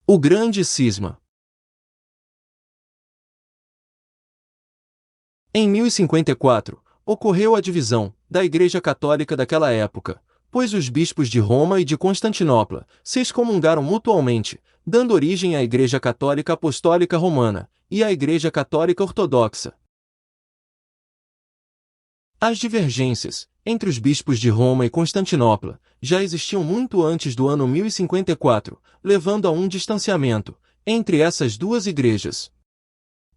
O Grande Cisma. Em 1054, ocorreu a divisão da Igreja Católica daquela época, pois os bispos de Roma e de Constantinopla se excomungaram mutualmente, dando origem à Igreja Católica Apostólica Romana e à Igreja Católica Ortodoxa. As divergências entre os bispos de Roma e Constantinopla já existiam muito antes do ano 1054, levando a um distanciamento entre essas duas igrejas.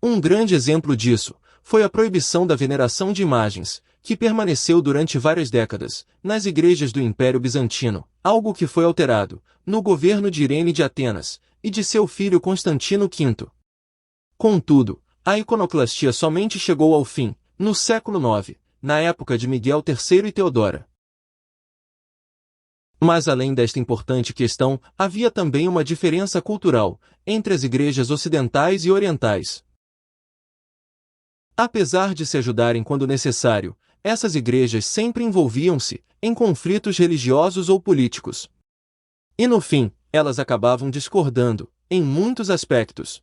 Um grande exemplo disso foi a proibição da veneração de imagens, que permaneceu durante várias décadas nas igrejas do Império Bizantino, algo que foi alterado no governo de Irene de Atenas e de seu filho Constantino V. Contudo, a iconoclastia somente chegou ao fim no século IX, na época de Miguel III e Teodora. Mas além desta importante questão, havia também uma diferença cultural entre as igrejas ocidentais e orientais. Apesar de se ajudarem quando necessário, essas igrejas sempre envolviam-se em conflitos religiosos ou políticos. E no fim, elas acabavam discordando em muitos aspectos.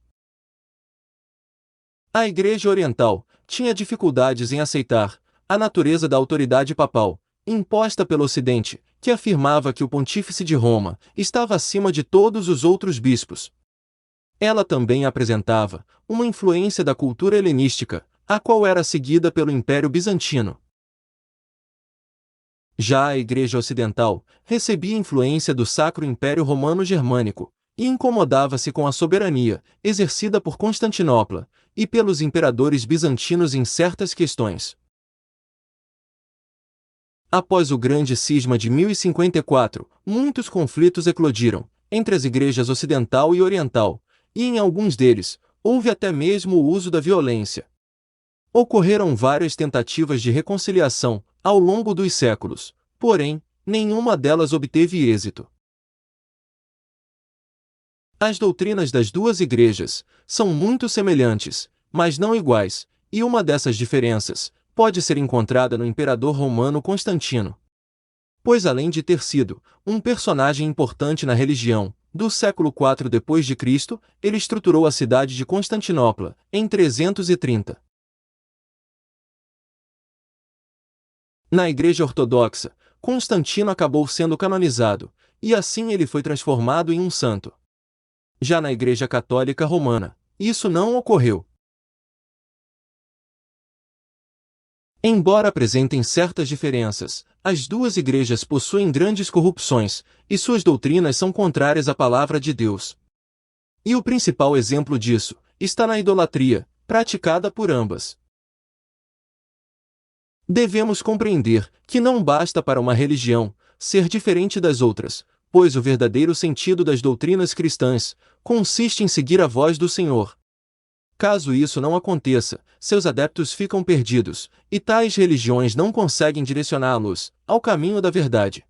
A Igreja Oriental tinha dificuldades em aceitar a natureza da autoridade papal, imposta pelo Ocidente, que afirmava que o pontífice de Roma estava acima de todos os outros bispos. Ela também apresentava uma influência da cultura helenística, a qual era seguida pelo Império Bizantino. Já a Igreja Ocidental recebia influência do Sacro Império Romano Germânico e incomodava-se com a soberania exercida por Constantinopla e pelos imperadores bizantinos em certas questões. Após o Grande Cisma de 1054, muitos conflitos eclodiram entre as igrejas ocidental e oriental, e em alguns deles, houve até mesmo o uso da violência. Ocorreram várias tentativas de reconciliação ao longo dos séculos, porém, nenhuma delas obteve êxito. As doutrinas das duas igrejas são muito semelhantes, mas não iguais, e uma dessas diferenças pode ser encontrada no imperador romano Constantino. Pois além de ter sido um personagem importante na religião, do século IV d.C., ele estruturou a cidade de Constantinopla em 330. Na Igreja Ortodoxa, Constantino acabou sendo canonizado, e assim ele foi transformado em um santo. Já na Igreja Católica Romana, isso não ocorreu. Embora apresentem certas diferenças, as duas igrejas possuem grandes corrupções, e suas doutrinas são contrárias à palavra de Deus. E o principal exemplo disso está na idolatria, praticada por ambas. Devemos compreender que não basta para uma religião ser diferente das outras, pois o verdadeiro sentido das doutrinas cristãs consiste em seguir a voz do Senhor. Caso isso não aconteça, seus adeptos ficam perdidos, e tais religiões não conseguem direcioná-los ao caminho da verdade.